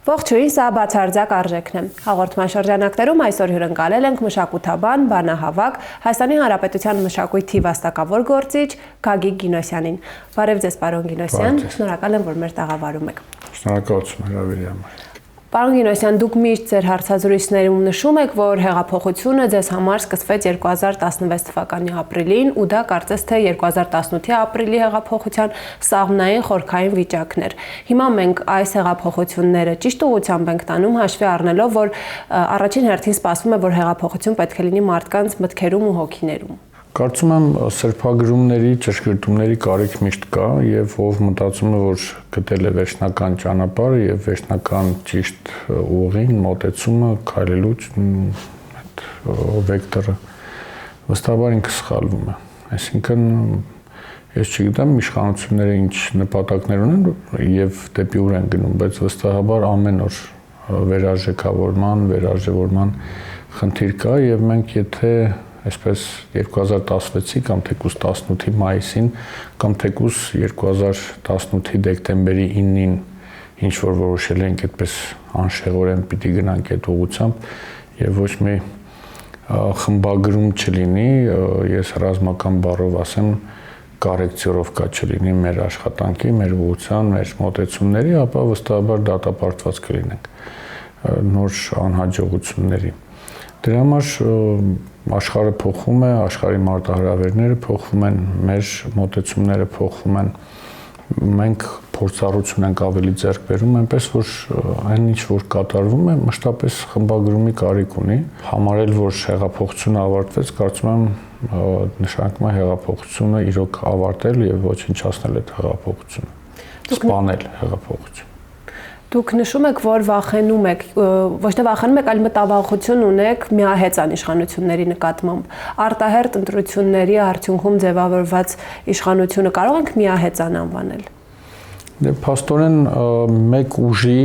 Ողջույն, սա Բացարձակ Արժեքն է։ Հաղորդման շրջանակներում այսօր հյուրընկալել ենք մշակութաբան, բանահավաք, Հայաստանի Հանրապետության մշակույթի վաստակավոր գործիչ Գագիկ Գինոսյանին։ Բարև ձեզ, պարոն Գինոսյան, շնորհակալ եմ, որ մեր տաղավարում եք։ Շնորհակալություն հրավերի համար։ Պարոն Գինոսյան, դուք միշտ ձեր հարցազրույցներում նշում եք, որ հեղափոխությունը ձեզ համար սկսվեց 2016 թվականի ապրիլին, ու դա կարծես թե 2018-ի ապրիլի հեղափոխության սաղմնային խորքային վիճակն էր։ Հիմա մենք այս հեղափոխությունները ճիշտ ուղղությամբ ենք տանում, հաշվի առնելով, որ առաջին հերթին սպասվում է, որ հեղափոխություն պետք է լինի մարդկանց մտքերում ու հոգիներում։ Կարծում եմ սրբագրումների, ճշգրտումների կարիք միշտ կա, եւ ով մտածում է, որ գտել է վերջնական ճանապարհը եւ վերջնական ճիշտ ուղին, մոտեցումը քայլելու այդ վեկտորը վստահաբար ինքը սխալվում է։ Այսինքն ես չգիտեմ իշխանությունները ինչ նպատակներ ունեն եւ դեպի ուր են գնում, բայց վստահաբար ամեն օր վերարժևորման խնդիր կա եւ մենք եթե այսպես 2016-ի կամ թեկուզ 18-ի մայիսին կամ թեկուզ 2018-ի դեկտեմբերի 9-ին ինչ որ որոշել ենք այդպես անշեղորեն պիտի գնանք այդ ուղղությամբ եւ ոչ մի խմբագրում չլինի, ես ռազմական բառով ասեմ կորեկցիորովկա չլինի մեր աշխատանքի, մեր ուղղության, մեր մոտեցումների, ապա վստահաբար դատապարտված կլինենք նոր անհաջողությունների։ Դրա համար աշխարհը փոխվում է, աշխարհի մարտահրավերները փոխվում են, մեր մոտեցումները փոխվում են։ Մենք փորձառություն ենք ավելի ձեռք բերում, այնպես որ այն ինչ որ կատարվում է, մշտապես խմբագրումի կարիք ունի։ Համարել, որ հեղափոխությունը ավարտվեց, կարծում եմ նշանակում է հեղափոխությունը իրոք ավարտել եւ ոչնչացնել այդ հեղափոխությունը։ Սպանել հեղափոխությունը։ Դուք նշում եք, որ վախենում եք, ոչ թե վախենում եք, այլ մտավախություն ունեք միահեծան իշխանությունների նկատմամբ։ Արտահերտ ընտրությունների արդյունքում ձևավորված իշխանությունը կարող ենք միահեծան անվանել։ Դե փաստորեն մեկ ուժի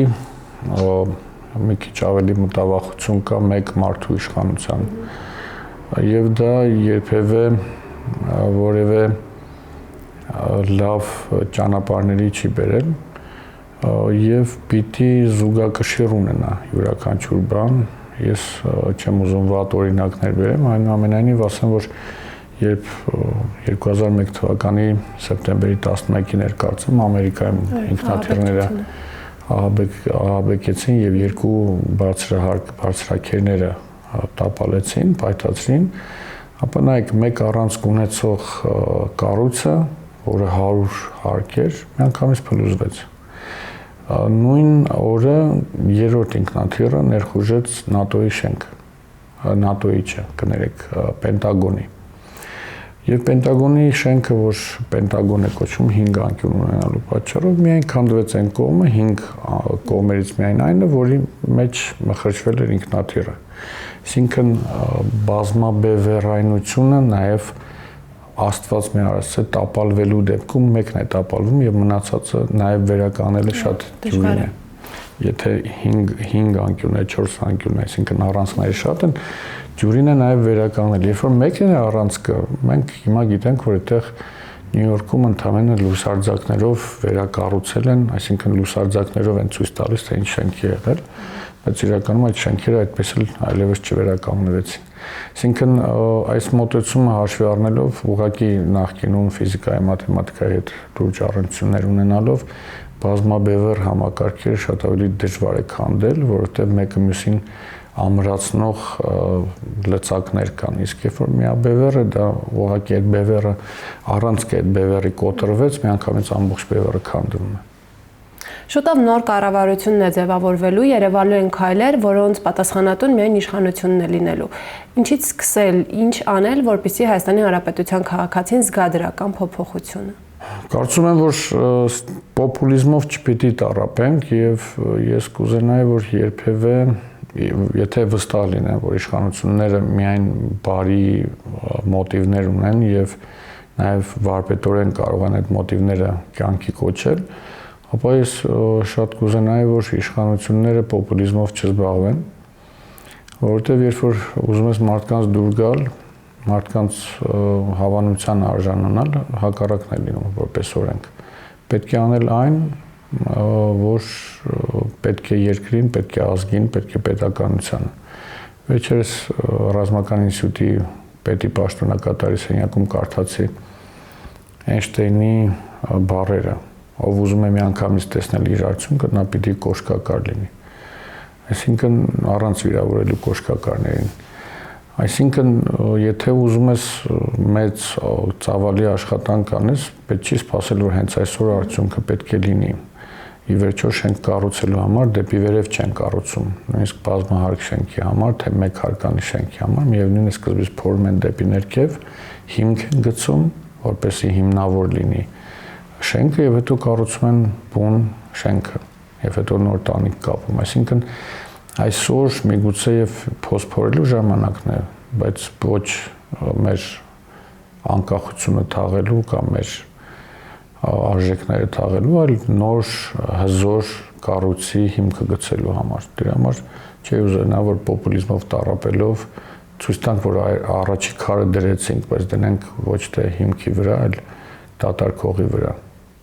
մի քիչ ավելի մտավախություն կա մեկ մարդու իշխանության։ Եվ դա երբևէ որևէ լավ ճանապարհների չի բերել։ Եվ պիտի զուգակշիռ ունենա յուրաքանչյուր բան, ես չեմ ուզում վատ օրինակներ բերեմ, այնուամենայնիվ ասեմ, որ երբ 2001 թվականի սեպտեմբերի 11-ին էր կարծեմ Ամերիկայում ինքնաթիռները ահաբեկեցին եւ երկու բարձրաքերները տապալեցին, պայթացրին, ապա նայեք մեկ առանցք ունեցող կառույցը, որը 100 հարկ էր, միանգամից փլուզվեց։ Նույն օրը երրորդ ինքնաթիռը ներխուժեց ՆԱՏՕ-ի շենք, ՆԱՏՕ-ի չէ, կներեք, Պենտագոնի։ Եվ Պենտագոնի շենքը, որ Պենտագոն է կոչվում 5 անկյուն ունենալու պատճառով, միայն քանդվեց այն կողմը, 5 կողմերից միայն այնը, որի մեջ մխրճվել էր ինքնաթիռը։ Այսինքն բազմաբևեռայնությունը նաև Աստված մեր արածը տապալվելու դեպքում մեկն է տապալվում եւ մնացածը նաեւ վերականգնելը շատ դժվար է։ Եթե 5 անկյուն է, 4 անկյուն է, այսինքն առանցքները շատ են, ջուրին է նաեւ վերականգնել։ Երբ որ մեկն է առանցքը, մենք հիմա գիտենք, որ այդտեղ Նյու Յորքում ընդամենը լուսարձակներով վերակառուցել են, այսինքն լուսարձակներով են ցույց տալիս, թե ինչ շենք է եղել, բայց իրականում այդ շենքերը այդպես էլ այլևս չվերականգնվեցին։ Այսինքն այս մոտեցումը հաշվի առնելով ուղղակի նախկինում ֆիզիկայի, մաթեմատիկայի հետ լուրջ առնչություններ ունենալով բազմաբևեռ համակարգերը շատ ավելի դժվար է քանդել, որովհետև մեկը մյուսին ամրացնող լծակներ կան, իսկ երբ որ միաբևեռը դա ուղղակի այդ բևեռը առանց այդ բևեռի կոտրվեց, միանգամից ամբողջ բևեռը քանդվում է։ Շուտով նոր կառավարությունն է ձևավորվելու, երևալու են քայլեր, որոնց պատասխանատուն միայն իշխանությունն է լինելու։ Ինչից սկսել, ինչ անել, որպեսզի Հայաստանի Հանրապետության քաղաքացին զգա դրական փոփոխությունը։ Կարծում եմ, որ պոպուլիզմով չպիտի տառապենք եւ ես կուզենայի, որ երբևէ եթե վստահ լինեն, որ իշխանությունները միայն բարի մոտիվներ ունեն եւ նաեւ վարպետորեն կարող են այդ մոտիվները կյանքի կոչել, ապա ես շատ կուզենայի, որ իշխանությունները պոպուլիզմով չզբաղվեն, որովհետև երբ որ ուզում ես մարդկանց դուր գալ, մարդկանց հավանության արժանանալ, հակառակն է լինում որպես օրենք։ Պետք է անել այն, որ պետք է երկրին, պետք է ազգին, պետք է պետականությանը։ Վերջերս ռազմական ինստիտուտի պետի պաշտոնակատարի սենյակում կարդացի Էյնշտեյնի բառերը, ով ուզում է մի անգամից տեսնել իր արդյունքը, նա պիտի կոշկակար լինի։ Այսինքն առանց վիրավորելու կոշկակարներին։ Այսինքն եթե ուզում ես մեծ ծավալի աշխատանք անես, պետք չի սպասել, որ հենց այսօր արդյունքը պետք է լինի։ Ի վերջո շենք կառուցելու համար դեպի վերև չեն կառուցում, նույնիսկ բազմահարկ շենքի համար, թե մեկ հարկանի շենքի համար, միևնույն է սկզբից փորում են դեպի ներքև, հիմք են գցում, որպեսզի հիմնավոր լինի շենքը եւ հետո կառուցում են բուն շենքը եւ հետո նոր տանիք կապում։ Այսինքն այսօր միգուցե եւ փոսփորելու ժամանակն է, բայց ոչ մեր անկախությունը թաղելու կամ մեր արժեքները թաղելու, այլ նոր հզոր կառույցի հիմքը գցելու համար։ Դրա համար չի ուզենա, որ պոպուլիզմով տառապելով ցույց տանք, որ առաջի քարը դրեցինք, բայց դնենք ոչ թե հիմքի վրա, այլ դատարկ հողի վրա։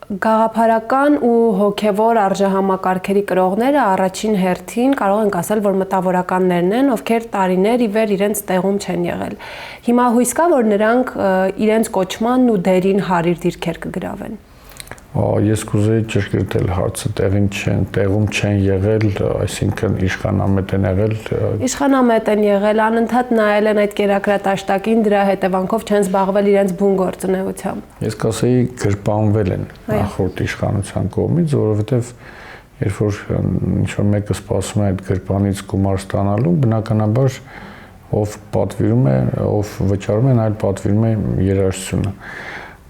Գաղափարական ու հոգևոր արժեհամակարգերի կրողները առաջին հերթին կարող ենք ասել, որ մտավորականներն են, ովքեր տարիներ ի վեր իրենց տեղում չեն եղել։ Հիմա հույս կա, որ նրանք իրենց կոչմանն ու դերին հարիր դիրքեր կգրավեն։ Ես կուզեի ճշգրտել հարցը, տեղում չեն եղել, այսինքն իշխանամետ են եղել։ Իշխանամետ են եղել, անընդհատ նայել են այդ կերակրատաշտակին, դրա հետևանքով չեն զբաղվել իրենց բուն գործունեությամբ։ Ես կասեի գրպանվել են նախորդ իշխանության կողմից, որովհետև երբ որ ինչ-որ մեկը սպասում է այդ գրպանից գումար ստանալու, բնականաբար ով պատվիրում է, ով վճարում է, այլ պատվիրում է երաժշտությունը։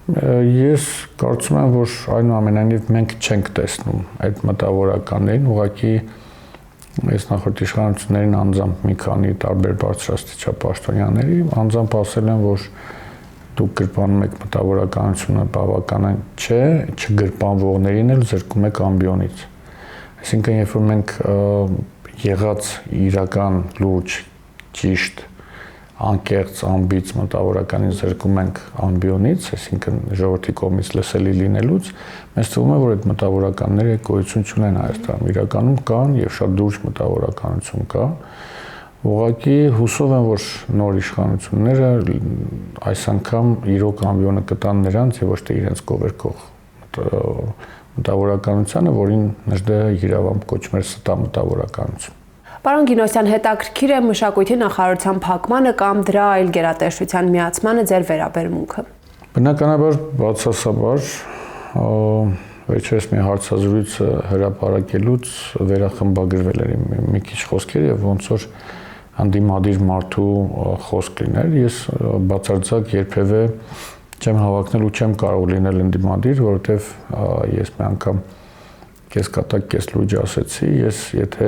Ես կարծում եմ, որ այնուամենայնիվ մենք չենք տեսնում այդ մտավորականներին, ուղղակի ես նախորդ իշխանություններին անձամբ մի քանի տարբեր բարձրաստիճապաշտոնյաների անձամբ ասել եմ, որ դուք գրպանում եք մտավորականությունը բավականին չէ, չգրպանվողներին էլ զրկում եք ամբիոնից։ Այսինքն, երբ որ մենք եղած իրական լուրջ, ճիշտ, անկեղծ, ամբից մտավորականին զրկում ենք ամբիոնից, այսինքն ժողովրդի կողմից լսելի լինելուց, մեզ թվում է, որ այդ մտավորականները գոյություն չունեն Հայաստանում։ Իրականում կան եւ շատ լուրջ մտավորականություն կա։ Ուղղակի հուսով եմ, որ նոր իշխանությունները այս անգամ իրոք ամբիոնը կտան նրանց եւ ոչ թե իրենց կողերքող մտավորականությանը, որին նժդեհը իրավամբ կոչում էր ստա մտավորականություն։ Պարոն Գինոսյան, հետաքրքիր է մշակույթի նախարարության փակմանը կամ դրա այլ գերատեսչության միացմանը ձեր վերաբերմունքը։ Բնականաբար բացասաբար վերջերս մի հարցազրույց հրապարակելուց վերախմբագրվել էր մի քիչ խոսքեր եւ ոնց որ հանդիմադիր մարդու խոսք լիներ։ Ես բացարձակ երբևէ չեմ հավակնել ու չեմ կարող լինել հանդիմադիր, որովհետեւ ես մի անգամ կես կատակ, կես լուրջ ասեցի, ես եթե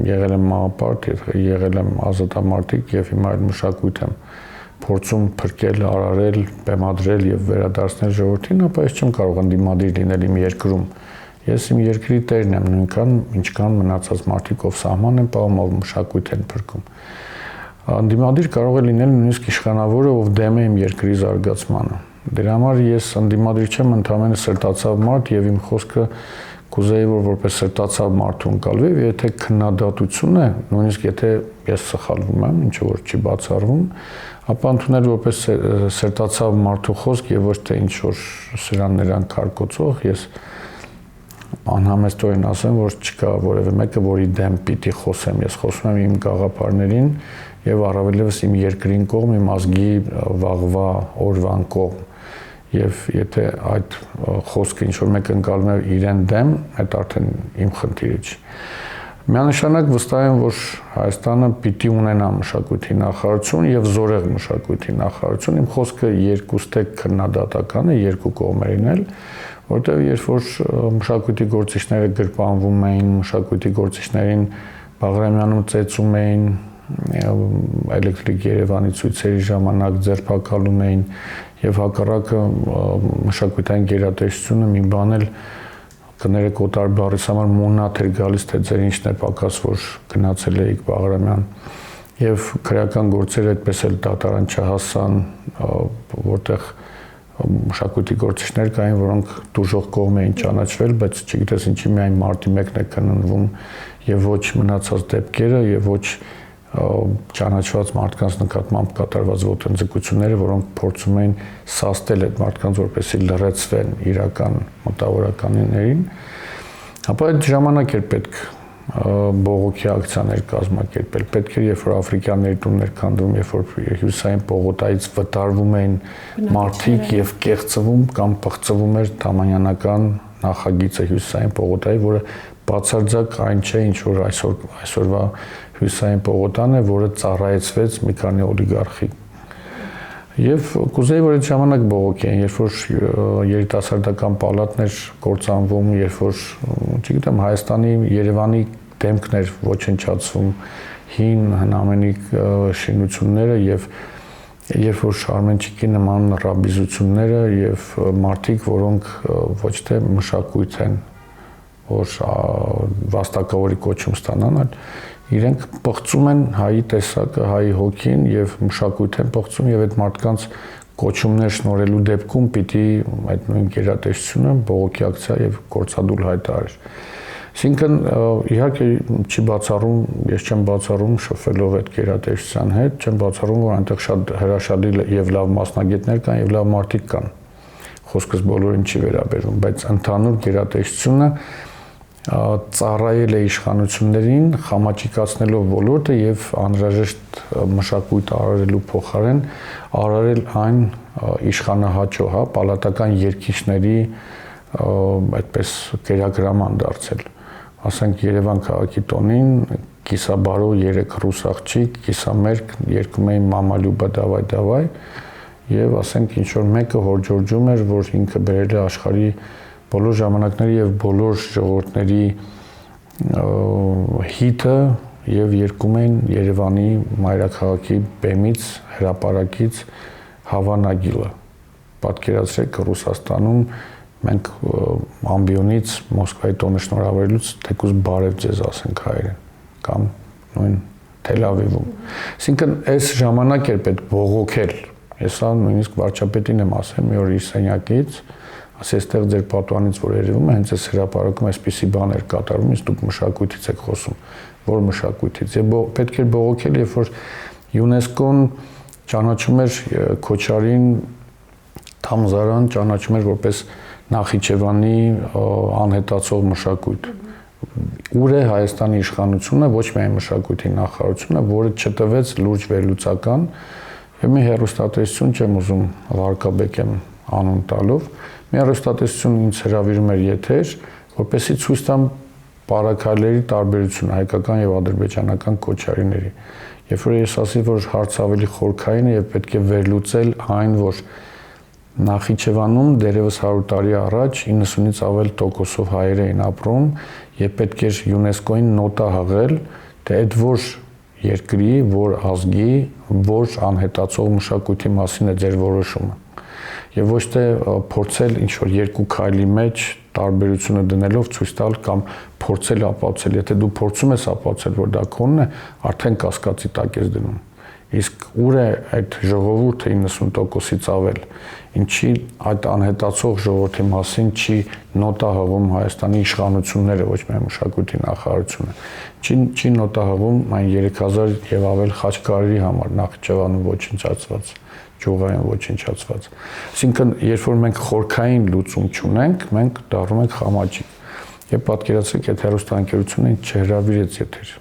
եղել եմ մահապարտ, եղել եմ ազատամարտիկ եւ հիմա այդ մշակույթ եմ փորձում փրկել, արարել, բեմադրել եւ վերադարձնել ժողովրդին, ապա ես չեմ կարող ընդդիմադիր լինել իմ երկրում։ Ես իմ երկրի տերն եմ, նույնքան ինչքան մնացած մարդիկ ով սահման են պահում, ով մշակույթ են փրկում։ Ընդդիմադիր կարող է լինել նույնիսկ իշխանավորը, ով դեմ է իմ երկրի զարգացմանը։ Դրա համար ես ընդդիմադիր չեմ, ընդհանրապես սրտացավ մարդ եւ իմ խոսքը կուզեի, որ որպես սրտացավ մարդու ընկալվի, եթե քննադատություն է, նույնիսկ եթե ես սխալվում եմ, ինչը որ չի բացառվում, ապա ընդունել որպես սրտացավ մարդու խոսք եւ ոչ թե ինչ որ սրան նրան քարկոծող, ես անհամեստորեն ասեմ, որ չկա որևէ մեկը, որի դեմ պիտի խոսեմ, ես խոսում եմ իմ գաղափարներին եւ առավելևս իմ երկրին կողմ, իմ ազգի վաղվա օրվան կողմ։ Եվ եթե այդ խոսքը ինչ-որ մեկ ընկալում է իրեն դեմ, այդ արդեն իմ խնդիրը չի։ Միանշանակ վստահ եմ, որ Հայաստանը պիտի ունենա մշակույթի նախարարություն եւ զորեղ մշակույթի նախարարություն։ Իմ խոսքը երկուստեք քննադատական է երկու կողմերին էլ, որտեղ երբ որ մշակույթի գործիչները գրպանվում էին, մշակույթի գործիչներին Բաղրամյանում ծեծում էին, էլեկտրիկ Երևանի ցույցերի ժամանակ ձերբակալում էին եւ հակառակը մշակութային գերատեսչությունը մի բան էլ կներեք օտար բառից համար մունատ էր գալիս, թե ձեր ինչն է պակաս, որ գնացել եք Բաղրամյան եւ քրեական գործերը այդպես էլ դատարան չհասան, որտեղ մշակույթի գործիչներ կային, որոնք դուժող կողմ էին ճանաչվել, բայց չգիտես ինչի միայն մարտի 1-ն է քննվում եւ ոչ մնացած դեպքերը եւ ոչ ճանաչված մարդկանց նկատմամբ կատարված ոտնձգությունները, որոնք փորձում էին սաստել այդ մարդկանց, որպեսզի լրացվեն իրական մտավորականներին, ապա այդ ժամանակ էր պետք բողոքի ակցիաներ կազմակերպել։ Պետք էր, երբ որ աֆրիկյանների տուններ քանդվում, երբ որ հյուսային պողոտայից վտարվում էին մարդիկ եւ կեղծվում կամ պղծվում էր թամանյանական նախագիծը հյուսային պողոտայի, որը բացարձակ այն չէ, ինչ որ այսօրվա հյուսային պողոտան է, որը ծառայեցվեց մի քանի օլիգարխի։ Եվ կուզեի, որ այդ ժամանակ բողոք էին, երբ որ երիտասարդական պալատներ կործանվում, երբ որ, չգիտեմ, Հայաստանի, Երևանի դեմքն էր ոչնչացվում, հին հնամենիկ շինությունները եւ երբ որ Շարմենչիկի նման ռաբիզությունները եւ մարդիկ, որոնք ոչ թե մշակույթ են, որ վաստակավորի կոչում ստանան, այլ իրենք պղծում են հայի տեսակը, հայի հոգին եւ մշակույթ են պղծում եւ այդ մարդկանց կոչումներ շնորհելու դեպքում պիտի այդ նույն գերատեսչությունը բողոքի ակցիա եւ գործադուլ հայտարարեր։ Այսինքն իհարկե չի բացառում, ես չեմ բացառում շփվելով այդ գերատեսչության հետ, չեմ բացառում, որ այնտեղ շատ հրաշալի եւ լավ մասնագետներ կան եւ լավ մարդիկ կան։ Խոսքս բոլորին չի վերաբերում, բայց ընդհանուր գերատեսչությունը ծառայել է իշխանություններին, խամաճիկացնելով ոլորտը եւ անհրաժեշտ մշակույթ արարելու փոխարեն արարել այն իշխանահաճո, հա, պալատական երկիշների այդպես կերակրաման դարձել։ Ասենք Երևան քաղաքի տոնին կիսաբարո 3 ռուս աղջիկ, կիսամերկ երկում էին մամալյուբա դավայ եւ ասենք ինչ որ մեկը հորջորջում էր, որ ինքը բերել է աշխարհի բոլոր ժամանակների եւ բոլոր ժողովուրդների հիթը եւ երկում էին Երևանի մայրաքաղաքի բեմից, հրապարակից Հավանագիլը։ Պատկերացրեք Ռուսաստանում մենք ամբիոնից Մոսկվայի տոնը շնորհավորելուց թեկուզ բարև ձեզ ասենք հայերեն կամ նույն Թել Ավիվում։ Այսինքն այս ժամանակ էր պետք բողոքել։ Ես նույնիսկ վարչապետին եմ ասել մի օր իր սենյակից, ասի այստեղ ձեր պատուհանից որ երևում է, հենց այս հրապարակում այսպիսի բաներ կատարվում, իսկ դուք մշակույթից եք խոսում, որ մշակույթից։ Եվ պետք էր բողոքել, երբ որ ՅՈՒՆԵՍԿՕ-ն ճանաչում էր Քոչարին Թամզարան, ճանաչում էր որպես Նախիջևանի անհետացող մշակույթ։ Ուր է Հայաստանի իշխանությունը, ոչ միայն մշակույթի նախարարությունը, որը չտվեց լուրջ վերլուծական, եւ մի հեռուստատեսություն չեմ ուզում վարկաբեկեմ անուն տալով, մի հեռուստատեսություն ինձ հրավիրում էր եթեր, որպեսզի ցույց տամ պարակայլերի տարբերությունը հայկական եւ ադրբեջանական Քոչարիների։ Երբ որ ես ասի, որ հարց ավելի խորքային է եւ պետք է վերլուծել այն, որ Նախիջևանում դերևս 100 տարի առաջ 90-ից ավել տոկոսով հայեր էին ապրում եւ պետք էր ՅՈՒՆԵՍԿՕ-ին նոտա հղել, թե այդ որ երկրի, որ ազգի, որ անհետացող մշակույթի մասին է ձեր որոշումը։ Եվ ոչ թե փորձել ինչ որ երկու քայլի մեջ տարբերությունը դնելով ցույց տալ կամ փորձել ապացուցել, եթե դու փորձում ես ապացուցել, որ դա քոնն է, արդեն կասկածի տակ ես դնում։ Իսկ ուր է այդ ժողովուրդը 90%-ից ավել, ինչի այդ անհետացող ժողովրդի մասին չի նոտա հղում Հայաստանի իշխանությունները, ոչ միայն մշակույթի նախարարությունը, չի նոտա հղում այն 3000 եւ ավել խաչքարերի համար Նախիջևանում ոչնչացված, ճյուղային ոչնչացված։ Այսինքն, երբ որ մենք խորքային լուծում չունենք, մենք դառնում ենք խամաճիկ։ Եվ պատկերացրեք, այդ հեռուստաընկերությունը չհրավիրեց եթեր։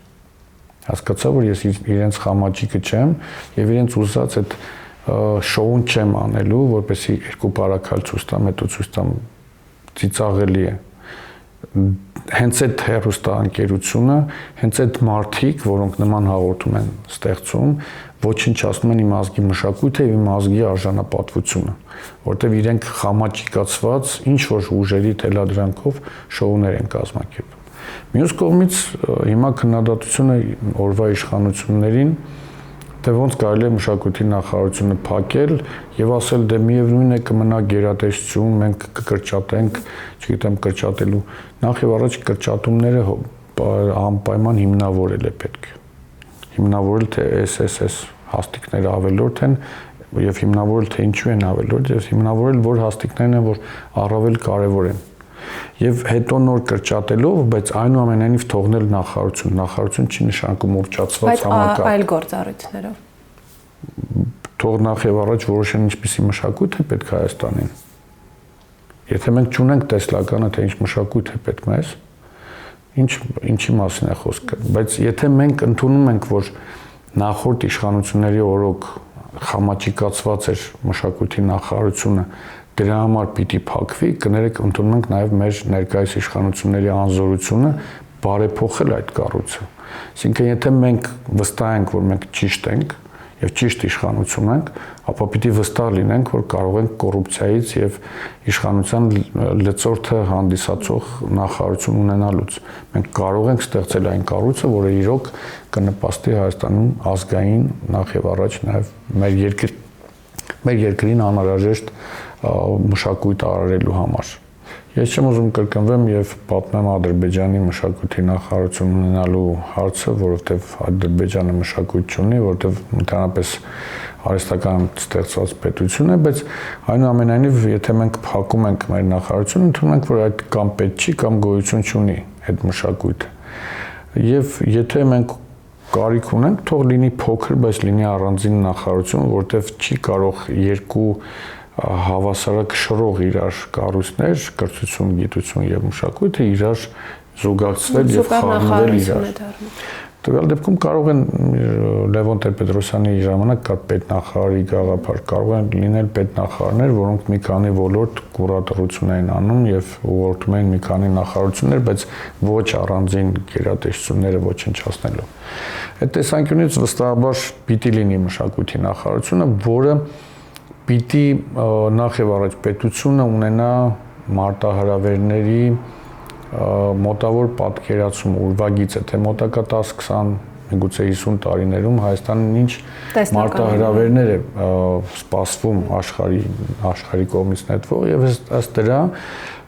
Հասկացա, որ ես իրենց խամաճիկը չեմ եւ իրենց ուզած այդ շոուն չեմ անելու, որպեսզի երկու պարակալ ցույց տամ, հետո ցույց տամ ծիծաղելի է։ Հենց այդ հեռուստաընկերությունը, հենց այդ մարդիկ, որոնք նման հաղորդում են ստեղծում, ոչնչացնում են իմ ազգի մշակույթը եւ իմ ազգի արժանապատվությունը, որտեղ իրենք խամաճիկացված ինչ որ ուժերի թելադրանքով շոուներ են կազմակերպում։ Մյուս կողմից հիմա քննադատությունը օրվա իշխանություններին, թե ոնց կարելի է մշակույթի նախարարությունը փակել եւ ասել դե միևնույն է կմնա գերատեսչություն, մենք կկրճատենք, չգիտեմ կրճատելու, նախ եւ առաջ կրճատումները անպայման հիմնավորել է պետք։ Հիմնավորել թե SSS հաստիկները ավելորդ են, եւ հիմնավորել թե ինչու են ավելորդ եւ հիմնավորել որ հաստիկներն են որ առավել կարեւոր են եւ հետո նոր կրճատելով բայց այնուամենայնիվ թողնել նախարարություն չի նշանակում ուռճացված համակարգ բայց այլ գործառույթներով թող նախ եւ առաջ որոշեն ինչպիսի մշակույթ է պետք Հայաստանին եթե մենք չունենք տեսլականը թե ինչ մշակույթ է պետք մեզ ինչի մասին է խոսքը բայց եթե մենք ընդունում ենք որ նախորդ իշխանությունների օրոք խամաճիկացված էր մշակույթի նախարարությունը դրա համար պիտի փակվի կներեք ընդունում ենք նաև մեր ներկայիս իշխանությունների անզորությունը բարեփոխել այդ կառույցը այսինքն եթե մենք վստահ ենք որ մենք ճիշտ ենք եւ ճիշտ իշխանություն ենք ապա պիտի վստահ լինենք որ կարող ենք կոռուպցիայից եւ իշխանության լծորդը հանդիսացող նախարարություն ունենալուց մենք կարող ենք ստեղծել այն կառույցը որը իրոք կնպաստի Հայաստանում ազգային նախ եւ առաջ նաեւ մեր երկրին անհրաժեշտ մշակույթ արարելու համար Ես չեմ ուզում կրկնվեմ եւ պատմեմ Ադրբեջանի մշակույթի նախարարություն ունենալու հարցը, որովհետեւ Ադրբեջանը մշակույթ չունի, որովհետեւ ընդհանրապես արհեստական ստեղծված պետություն է, բայց այնուամենայնիվ եթե մենք փակում ենք մեր նախարարությունը, ընդունում ենք, որ այդ կամ պետք չի, կամ գոյություն չունի այդ մշակույթը։ Եվ եթե մենք կարիք ունենք, թող լինի փոքր, բայց լինի առանձին նախարարություն, որովհետեւ չի կարող երկու հավասարակշռող իրար կառույցներ, կրթություն, գիտություն եւ մշակույթը իրար զուգակցվել եւ խառնվել իրար։ Տվյալ դեպքում կարող են Լևոն Տեր-Պետրոսյանի ժամանակ կար պետնախարարի գաղափար, կարող են լինել պետնախարարներ, որոնք մի քանի ոլորտ կուրատորություն էին անում եւ ուղղորդում էին մի քանի նախարարություններ, բայց ոչ առանձին գերատեսչությունները ոչնչացնելով։ Այդ տեսանկյունից վստահաբար պիտի լինի մշակույթի նախարարությունը, որը պիտի նախ եւ առաջ պետությունը ունենա մարտահրավերների մոտավոր պատկերացում ուրվագիծը թե մոտակա 10-20 միգուցե 50 տարիներում Հայաստանին ինչ մարտահրավերներ է սպասվում աշխարհի կողմից նետվող եւ ըստ դրա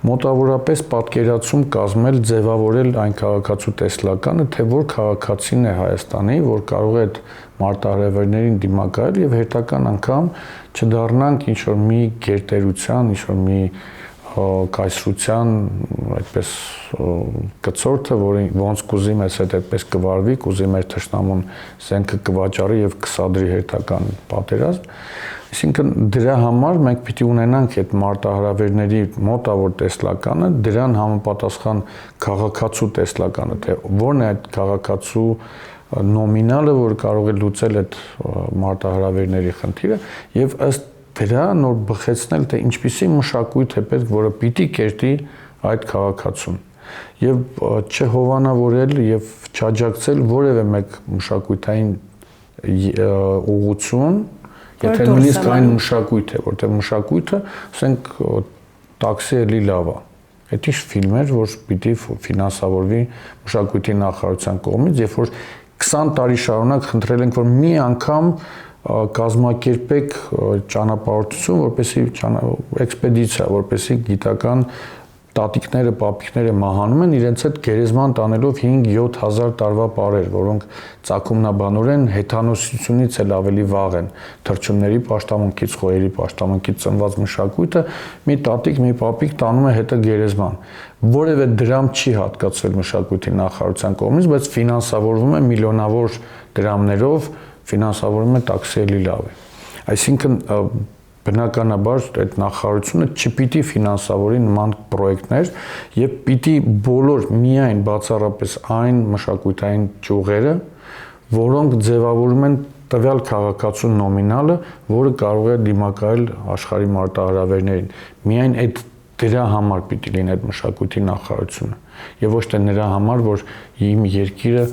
մոտավորապես պատկերացում կազմել ձևավորել այն քաղաքացու տեսլականը թե որ քաղաքացին է Հայաստանի որ կարող է այդ մարտահրավերներին դիմակայել եւ հետական անգամ չդառնանք ինչ որ մի գերտերության ինչ որ մի կայսրության այդպես կցորդը, որը ոնց կուզի մեզ հետ այդպես կվարվի, կուզի մեր թշնամուն զենքը կվաճառի եւ կսադրի հերթական պատերազմ։ Այսինքն դրա համար մենք պիտի ունենանք այդ մարտահրավերների մոտավոր տեսլականը, դրան համապատասխան քաղաքացու տեսլականը, թե որն է այդ քաղաքացու նոմինալը, որ կարող է լուծել այդ մարտահրավերների խնդիրը եւ ըստ դրա նոր բխեցնել թե ինչպիսի մշակույթ է պետք, որը պիտի կերտի այդ քաղաքացուն եւ չհովանավորել եւ չաջակցել որևէ մեկ մշակութային ուղղություն, եթե նույնիսկ այն մշակույթ է, որտեղ մշակույթը, ասենք, տաքսի էլի լավ է։ Այդ ինչ ֆիլմ էր, որ պիտի ֆինանսավորվի մշակույթի նախարարության կողմից, երբ որ 20 տարի շարունակ խնդրել ենք, որ մի անգամ կազմակերպեք ճանապարհորդություն, որպեսզի էքսպեդիցիա, որպեսզի գիտական տատիկները, պապիկները մահանում են իրենց հետ գերեզման տանելով 5-7 հազար տարվա պարեր, որոնք ծագումնաբանորեն հեթանոսությունից էլ ավելի վաղ են, թռչունների պաշտամունքից, խոյերի պաշտամունքից ծնված մշակույթը, մի տատիկ, մի պապիկ տանում է հետը գերեզման։ Որևէ դրամ չի հատկացվել մշակույթի նախարարության կողմից, բայց ֆինանսավորվում է միլիոնավոր դրամներով, ֆինանսավորվում է տաքսի էլի լավ է։ Այսինքն բնականաբար այդ նախարարությունը չպիտի ֆինանսավորի նման պրոյեկտներ եւ պիտի բոլոր միայն բացառապես այն մշակութային ճյուղերը, որոնք ձևավորում են տվյալ քաղաքացու նոմինալը, որը կարող է դիմակայել աշխարհի մարտահրավերներին։ Միայն այդ դրա համար պիտի լինի այդ մշակույթի նախարարությունը եւ ոչ թե նրա համար, որ իմ երկիրը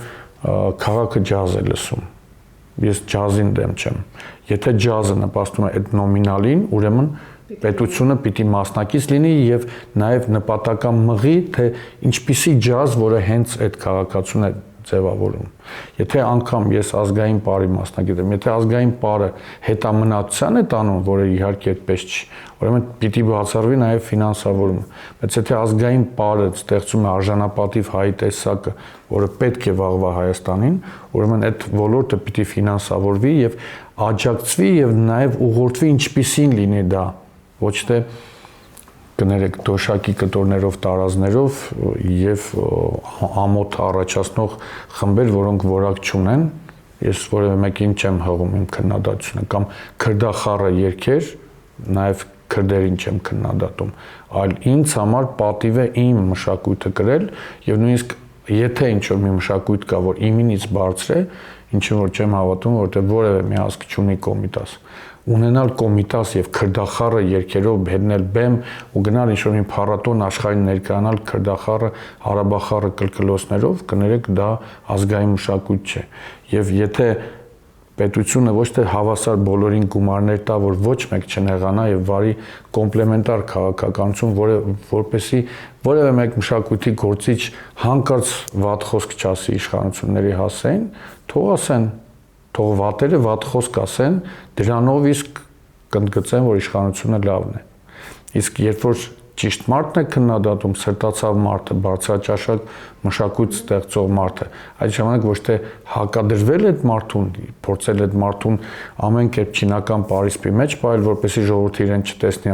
քաղաքը ջազ է լսում։ Ես ջազին դեմ չեմ։ Եթե ջազը նպաստում է այդ նոմինալին, ուրեմն պետությունը պիտի մասնակից լինի եւ նաեւ նպատական մղի, թե ինչպիսի ջազ, որը հենց այդ քաղաքացուն է ձևավորում։ Եթե անգամ ես ազգային պարի մասնակից եմ, եթե ազգային պարը հետամնացության է տանում, որը իհարկե այդպես չի, ուրեմն պիտի բացառվի նաև ֆինանսավորումը։ Բայց եթե ազգային պարը ստեղծում է արժանապատիվ հայի տեսակը, որը պետք է վաղվա Հայաստանին, ուրեմն այդ ոլորտը պիտի ֆինանսավորվի եւ աջակցվի եւ նաև ուղղորդվի ինչպիսին լինի դա, ոչ թե կներեք դոշակի կտորներով, տարազներով եւ ամոթ առաջացնող խմբեր, որոնք որակ չունեն, ես որևէ մեկին չեմ հղում իմ քննադատությունը, կամ քրդախառը երգեր, նաեւ քրդերին չեմ քննադատում, այլ ինձ համար պատիվ է իմ մշակույթը կրել եւ նույնիսկ եթե ինչ-որ մի մշակույթ կա, որ իմինից բարձր է, ինչը որ չեմ հավատում, որտեղ որևէ մի ազգ չունի կոմիտաս, ունենալ կոմիտաս եւ քրդախառը երգերով բերնել բեմ ու գնալ ինչ-որ մի փառատոն աշխարհին ներկայանալ քրդախառը, արաբախառը կլկլոցներով, կներեք դա ազգային մշակույթ չէ։ Եվ եթե պետությունը ոչ թե հավասար բոլորին գումարներ տա, որ ոչ մեկ չնեղանա եւ վարի կոմպլեմենտար քաղաքականություն, որպեսի որևէ մեկ մշակույթի գործիչ հանկարծ վատ խոսք չասի իշխանությունների հասցեին, թող ասեն, թող վատերը վատ խոսք ասեն, դրանով իսկ կընդգծեն, որ իշխանությունը լավն է։ Իսկ երբ որ ճիշտ մարդն է քննադատում, սրտացավ մարդը, բարձրաճաշակ մշակույթ ստեղծող մարդը, այդ ժամանակ ոչ թե հակադրվել այդ մարդուն, փորձել այդ մարդուն ամեն կերպ չինական պարիսպի մեջ պահել, որպեսզի ժողովուրդը իրեն չտեսնի,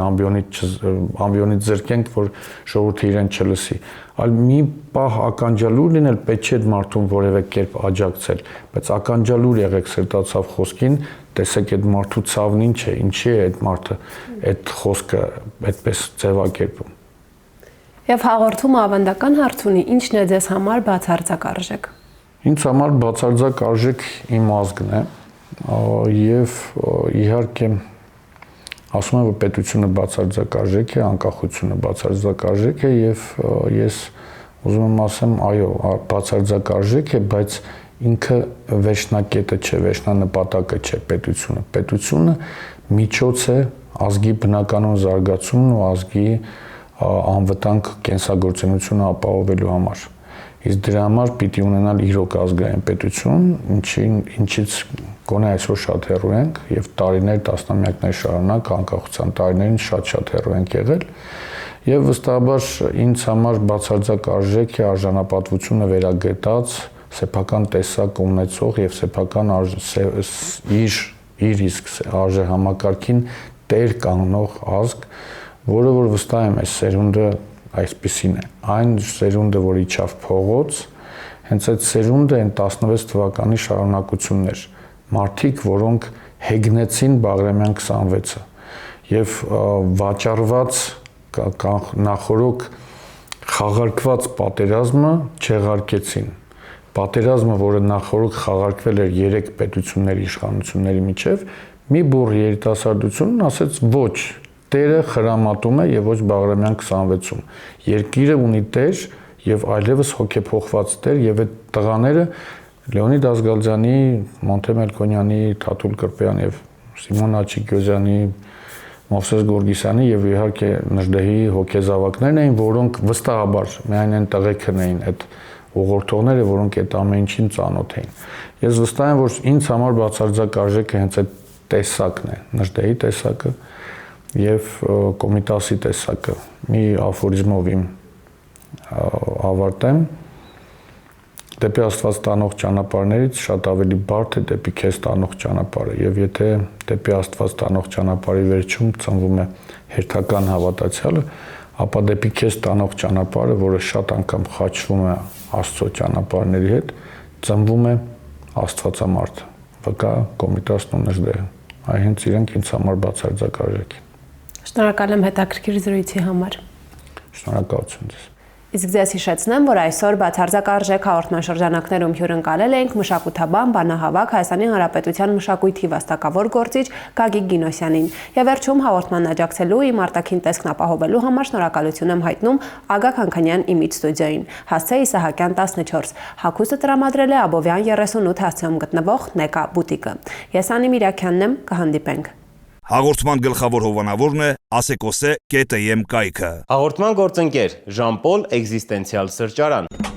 ամբիոնից զրկենք, որ ժողովուրդը իրեն չլսի, այլ մի պահ ականջալուր լինել, պետք չէ այդ մարդուն որևէ կերպ աջակցել, բայց ականջալուր եղեք սրտացավ խոսքին, տեսեք այդ մարդու ցավն ինչ է, ինչի է այդ մարդը այդ խոսքը այդպես ձևակերպում։ Եվ հաղորդումը ավանդական հարց ունի, ինչն է ձեզ համար բացարձակ արժեք։ Ինձ համար բացարձակ արժեք իմ ազգն է եւ իհարկե ասում եմ, որ պետությունը բացարձակ արժեք է, անկախությունը բացարձակ արժեք է եւ ես ուզում եմ ասեմ, այո, բացարձակ արժեք է, բայց ինքը վերջնակետը չէ, վերջնանպատակը չէ պետությունը։ Պետությունը միջոց է ազգի բնականon զարգացումն ու ազգի անվտանգ կենսագործունեությունը ապահովելու համար։ Իսկ դրա համար պիտի ունենալ իրոք ազգային պետություն, ինչից գոնե այսօր շատ հեռու ենք եւ տարիներ, տասնամյակներ շարունակ անկախության տարիներին շատ հեռու ենք եղել եւ վստահաբար ինձ համար բացարձակ արժեք է արժանապատվությունը վերագետած սեփական տեսակ ունեցող եւ սեփական իր իսկ արժեհամակարգին տեր կանգնող ազգ, որը որ վստահ եմ այս սերունդը այսպեսին է, այն սերունդը, որ իջավ փողոց, հենց այդ սերունդը այն 16 թվականի շարունակությունն էր, մարդիկ, որոնք հեգնեցին Բաղրամյան 26-ը եւ վաճառված նախորոք խաղարկված պատերազմը չեղարկեցին։ Պատերազմը, որը նախորդ խաղարկվել էր 3 պետությունների իշխանությունների միջև, մի բուռ երիտասարդությունն ասեց ոչ, տերը խրամատում է եւ ոչ Բաղրամյան 26-ում։ Երկիրը ունի տեր եւ այլևս հոգեփոխված տեր եւ այդ տղաները Լեոնիդ Ազգալյանի, Մոնթե Մելքոնյանի, Թաթուլ Կրպեյան եւ Սիմոն Աչիկյոզյանի, Մովսես Գորգիսյանի եւ իհարկե Նժդեհի հոգեզավակներն էին, որոնք վստահաբար միայն այն տղեկն էին այդ ուղղորդողները, որոնք այդ ամեն ինչին ծանոթ էին։ Ես վստահ եմ, որ ինձ համար բացարձակ արժեքը հենց այդ տեսակն է, Նժդեհի տեսակը եւ Կոմիտասի տեսակը։ Մի աֆորիզմով իմ ավարտեմ. դեպի Աստված տանող ճանապարհներից շատ ավելի բարդ է դեպի քեզ տանող ճանապարհը, եւ եթե դեպի Աստված տանող ճանապարհի վերջում ծնվում է հերթական հավատացյալը, ապա դեպի քեզ տանող ճանապարհը, որը շատ անգամ խաչվում է Աստծո ճանապարհների հետ, ծնվում է Աստվածամարդ, վկա Կոմիտասն ու Նժդեհը։ Այ հենց իրենք ինձ համար բացարձակ արժեք են։ Շնորհակալ եմ հետաքրքիր զրույցի համար։ Շնորհակալություն ձեզ։ Իսկ ձեզ հիշեցնեմ, որ այսօր բացարձակ արժեք հաղորդման շրջանակներում հյուրընկալել ենք մշակութաբան, բանահավաք Հայաստանի Հանրապետության մշակույթի վաստակավոր գործիչ Գագիկ Գինոսյանին։ Եվ վերջում հաղորդման աջակցելու իմ արտաքին տեսքն ապահովելու համար շնորհակալություն եմ հայտնում Ագակ Անքանյան իմիջ ստուդիոյին։ Հասցե Իսահակյան 14։ Հագուստը տրամադրել է Աբովյան 38 հասցեում գտնվող Նեկա բուտիկը։ Ես Անի Միրաքյանն եմ, կհանդիպենք։ Հաղորդման գլխավոր հովանավորն է Asekose.am կայքը։ Հաղորդման գործընկեր Ժան-Պոլ էգզիստենցիալ սրճարան։